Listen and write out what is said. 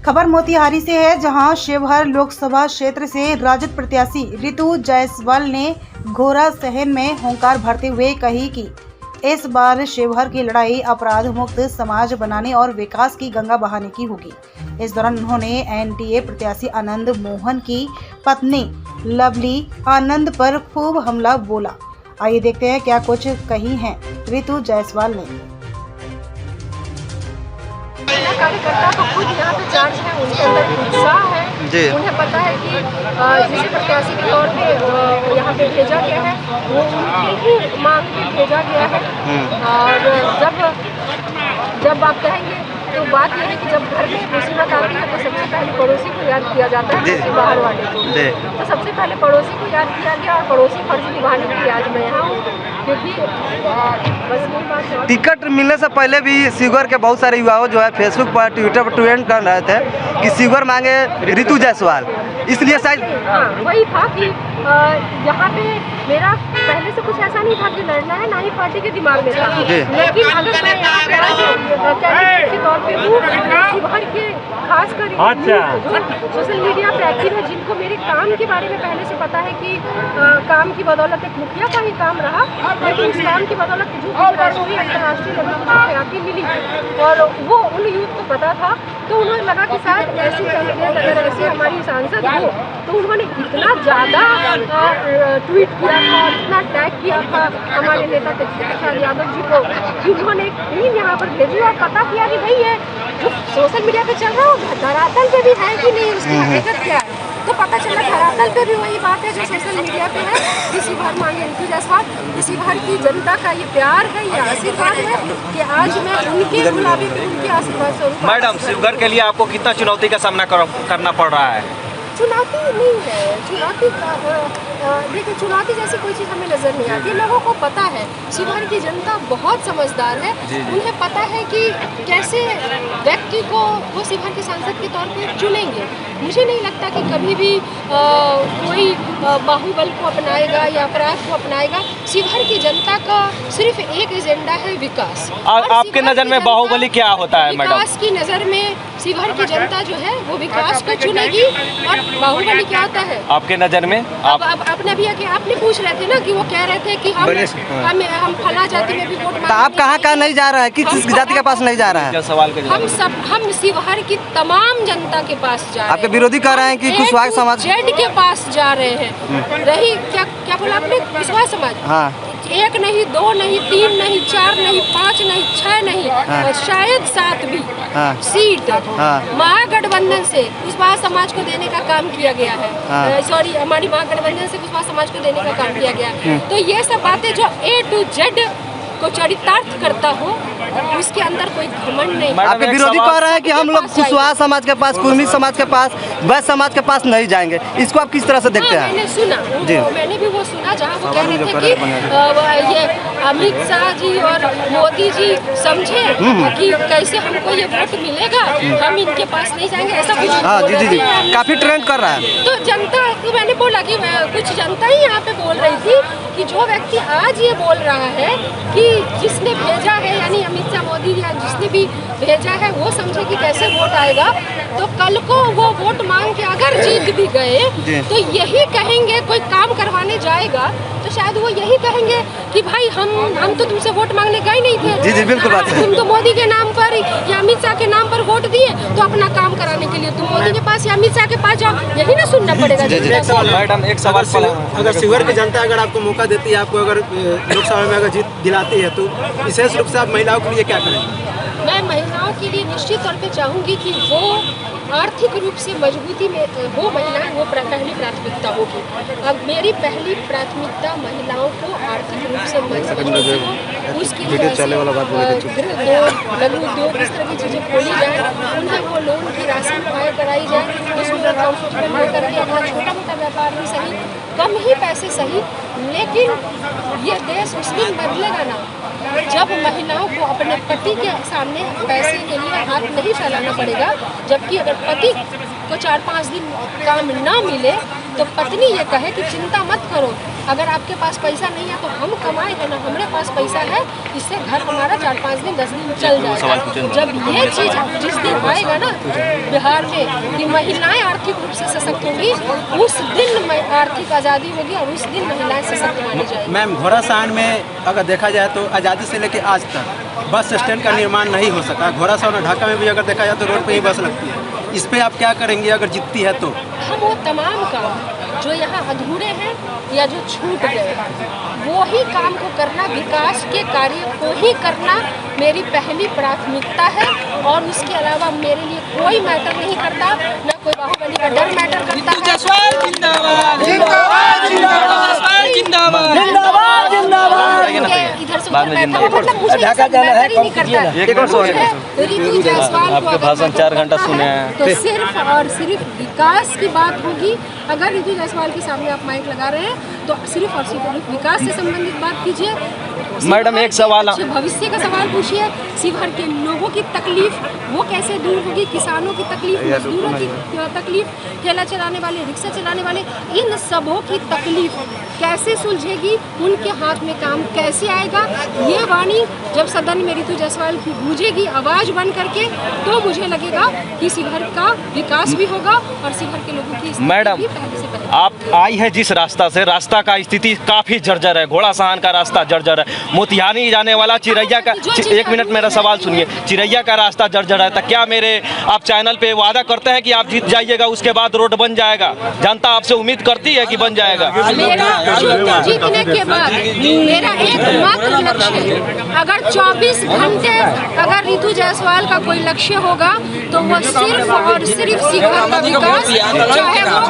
खबर मोतिहारी से है, जहां शिवहर लोकसभा क्षेत्र से राजद प्रत्याशी रितु जायसवाल ने घोरा सहन में हुंकार भरते हुए कही कि इस बार शिवहर की लड़ाई अपराध मुक्त समाज बनाने और विकास की गंगा बहाने की होगी। इस दौरान उन्होंने एनडीए प्रत्याशी आनंद मोहन की पत्नी लवली आनंद पर खूब हमला बोला। आइए देखते हैं क्या कुछ कही हैं रितु जायसवाल ने। कार्यकर्ता तो खुद यहाँ पे चार्ज है, उनके अंदर उत्साह है, उन्हें पता है कि जिसे प्रत्याशी के तौर पे यहाँ पे भेजा गया है वो उनकी ही मांग पे भेजा गया है। और जब आप कहेंगे तो बात यह है कि जब घर में मुसीबत आती है तो सबसे पहले पड़ोसी को याद किया जाता है, उसके बाहर वाले को। तो सबसे पहले पड़ोसी को याद किया गया और पड़ोसी फर्ज निभाने के लिए आज मैं यहाँ हूँ, क्योंकि बस यही बात। टिकट मिलने से पहले भी शिवहर के बहुत सारे युवाओं जो है फेसबुक पर ट्विटर पर ट्रेंड कर रहे थे कि शिवहर मांगे रितु जायसवाल, इसलिए शायद वही था कि यहाँ पे मेरा पहले से कुछ ऐसा नहीं था कि लड़ना है, ना ही पार्टी के दिमाग में था। लेकिन अगर मैं यहाँ पे कैंडिडेट के तौर पे हूँ, शिवहर के खासकर जो सोशल मीडिया पे एक्टिव है, जिनको मेरे काम के बारे में पहले से पता है कि काम की बदौलत एक मुखिया का ही काम रहा, लेकिन इस काम की बदौलत जो राष्ट्रीय अंतर्राष्ट्रीय लेवल पर ख्याति मिली और वो उन यूथ को पता था, तो उन्होंने लगा कि शायद ऐसी कैंडिडेट अगर ऐसी हमारी सांसद हो, तो उन्होंने इतना ज़्यादा ट्वीट किया था, इतना टैग किया था हमारे नेता तेजस्वी प्रसाद यादव जी को कि उन्होंने एक टीम यहाँ पर भेजी और पता किया कि भाई ये जो सोशल मीडिया पे चल रहा है धरातल पे भी है कि नहीं, उसकी हकीकत क्या है। तो पता चला धरातल पे भी वही बात है जो सोशल मीडिया पे है कि शिवहर मांगे रितु जायसवाल। शिवहर की जनता का ये प्यार है, ये आशीर्वाद है कि आज मैं उनके गुलाबी पे उनके आशीर्वाद स्वरूप। मैडम, शिवहर के लिए आपको कितना चुनौती का सामना करना पड़ रहा है? चुनौती नहीं है, चुनौती देखिए चुनौती जैसी कोई चीज़ हमें नज़र नहीं आती। लोगों को पता है, शिवहर की जनता बहुत समझदार है, उन्हें पता है कि कैसे व्यक्ति को वो शिवहर के सांसद के तौर पे चुनेंगे। मुझे नहीं लगता कि कभी भी कोई बाहुबल को अपनाएगा या अपराध को अपनाएगा। शिवहर की जनता का सिर्फ एक एजेंडा है, विकास। आपके नज़र में बाहुबली क्या होता है मैडम? विकास की नज़र में शिवहर की जनता जो है वो विकास को चुनेगी। और बाहुबली क्या होता है आपके नज़र में? अपने भी आपने पूछ रहे थे ना कि वो कह रहे थे कि हम फला जाति में भी वोट मांगेंगे। आप कहाँ नहीं जा रहा है, किस जाति के पास नहीं जा रहा है? सवाल हम शिवहर की तमाम जनता के पास जा रहे हैं। आपके विरोधी कह रहे हैं कि कुशवाहा समाज जेड के पास जा रहे हैं। रही क्या बोला आपने? कुशवाहा समाज। हाँ। एक नहीं, दो नहीं, तीन नहीं, चार नहीं, पाँच नहीं, छह नहीं, शायद 7 भी सीट महागठबंधन से कुशवाहा समाज को देने का काम किया गया है। सॉरी, हमारी महागठबंधन से कुशवाहा समाज को देने का काम किया गया है। तो ये सब बातें जो A to Z को चरितार्थ करता हो, उसके अंदर कोई घमंड नहीं। आपके विरोधी कह रहे हैं कि हम लोग कुशवाहा समाज के पास, कुर्मी समाज के पास, वैश्य समाज के पास नहीं जाएंगे। इसको आप किस तरह से देखते हैं? मैंने सुना, मैंने भी वो सुना जहाँ वो कह रहे थे कि ये अमित शाह जी और मोदी जी समझे कि कैसे हमको ये वोट मिलेगा, हम इनके पास नहीं जाएंगे, ऐसा कुछ। हाँ जी, काफी ट्रेंड कर रहा है। तो जनता को मैंने बोला कि कुछ जनता ही यहाँ पे बोल रही थी कि जो व्यक्ति आज ये बोल रहा है कि जिसने भेजा है, यानी अमित शाह, मोदी या जिसने भी भेजा है, वो समझे कि कैसे वोट आएगा, तो कल को वो वोट मांग के अगर जीत भी गए तो यही कहेंगे, कोई काम करवाने जाएगा तो शायद वो यही कहेंगे कि भाई हम तो तुमसे वोट मांगने गए नहीं थे। जी, बिल्कुल बात है। तुम तो मोदी के नाम पर या अमित शाह के नाम पर वोट दिए, तो अपना काम कराने के लिए तुम मोदी के पास या अमित शाह के पास जाओ, यही ना सुनना पड़ेगा। मैडम, एक सवाल, अगर शिवहर की जनता अगर आपको मौका देती है, आपको अगर लोकसभा में अगर जीत दिलाती है, तो विशेष रूप से आप महिलाओं के लिए क्या करेंगे? मैं महिलाओं के लिए निश्चित तौर पे चाहूँगी कि वो आर्थिक रूप से मजबूती में वो महिलाएं, वो पहली प्राथमिकता होगी। अब मेरी पहली प्राथमिकता महिलाओं को आर्थिक रूप से मजबूती हो, उसकी लघु उद्योग इस तरह की चीज़ें खोली जाए, उन्हें वो लोन की राशि मुहैया कराई जाए, जिसमें कॉन्फिडेंट होकर के अपना छोटा मोटा व्यापार भी सही, कम ही पैसे सही, लेकिन ये देश उस दिन बदलेगा ना जब महिलाओं को अपने पति के सामने पैसे के लिए हाथ नहीं फैलाना पड़ेगा। जबकि अगर पति को 4-5 दिन काम ना मिले तो पत्नी ये कहे कि चिंता मत करो, अगर आपके पास पैसा नहीं है तो हम कमाए हैं ना, हमारे पास पैसा है, इससे घर हमारा 4-5 दिन 10 दिन चल जाएगा। जब ये चीज़ जिस दिन आएगा ना बिहार में कि महिलाएं आर्थिक रूप से सशक्त होंगी, उस दिन आर्थिक आज़ादी होगी और उस दिन महिलाएं सशक्त मानी जाएगी। मैम, घोड़ासहन में अगर देखा जाए तो आज़ादी से लेकर आज तक बस स्टैंड का निर्माण नहीं हो सका। घोड़ासहन और ढाका में भी अगर देखा जाए तो रोड पे ही बस लगती है। इस पे आप क्या करेंगे अगर जीतती है तो? हम वो तमाम काम जो यहाँ अधूरे हैं या जो छूट गए वो ही काम को करना, विकास के कार्य को ही करना मेरी पहली प्राथमिकता है। और उसके अलावा मेरे लिए कोई मैटर नहीं करता, ना कोई बाहुबली का डर मैटर करता है। इधर से उधर बैठा हुआ मतलब मुझे मैटर ही नहीं करता। ऋतु जायसवाल आपके भाषण 4 घंटा सुने हैं तो सिर्फ और सिर्फ विकास की बात होगी। अगर ऋतु जायसवाल के सामने आप माइक लगा रहे हैं तो सिर्फ और सिर्फ विकास से संबंधित बात कीजिए। मैडम, एक सवाल, भविष्य का सवाल पूछिए। शिवहर के लोगों की तकलीफ वो कैसे दूर होगी, किसानों की तकलीफ, मजदूरों की तकलीफ, ठेला चलाने वाले, रिक्शा चलाने वाले, इन सबों की तकलीफ कैसे सुलझेगी, उनके हाथ में काम कैसे आएगा, ये वाणी जब सदन में ऋतु जायसवाल की गूंजेगी आवाज बन करके, तो मुझे लगेगा कि शिवहर का विकास भी होगा और शिवहर के लोगों की स्थिति मैडम, भी पहले से पहले। आप आई है जिस रास्ता से, रास्ता का स्थिति काफी जर्जर है। घोड़ासहन का रास्ता जर्जर है, मोतिहारी जाने वाला चिरैया का, एक मिनट मेरा सवाल सुनिए, चिरैया का रास्ता जर्जर है। तो क्या मेरे आप चैनल पे वादा करते हैं कि आप जीत जाइएगा, उसके बाद रोड बन जाएगा? जनता आपसे उम्मीद करती है कि बन जाएगा। मेरा जीतने के बाद मेरा एकमात्र लक्ष्य है, अगर 24 घंटे अगर ऋतु जायसवाल का कोई लक्ष्य होगा तो वो सिर्फ और सिर्फ शिवहर का विकास, चाहे वो